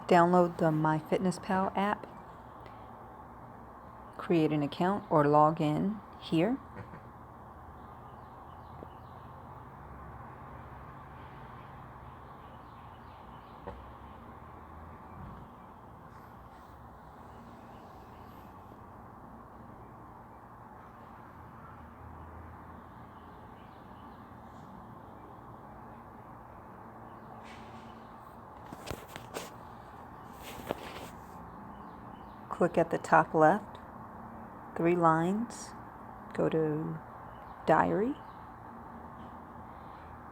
Download the MyFitnessPal app, create an account or log in here. Click at the top left, 3 lines, go to diary,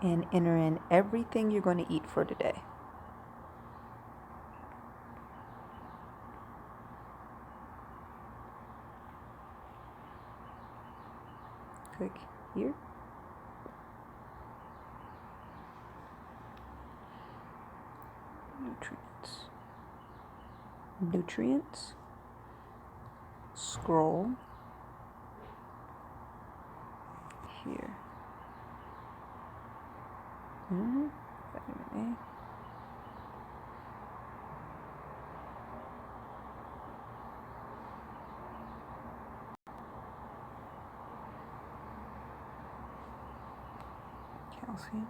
and enter in everything you're going to eat for today. Click here. Nutrients. Scroll here. Vitamin A. Calcium.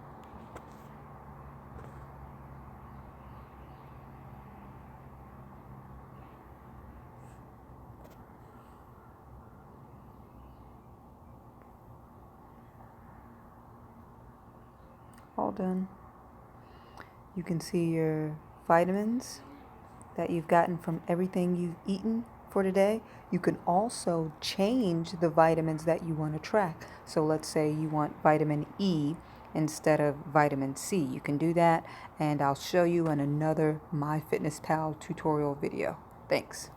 All done. You can see your vitamins that you've gotten from everything you've eaten for today. You can also change the vitamins that you want to track. So let's say you want vitamin E instead of vitamin C. You can do that, and I'll show you in another MyFitnessPal tutorial video. Thanks.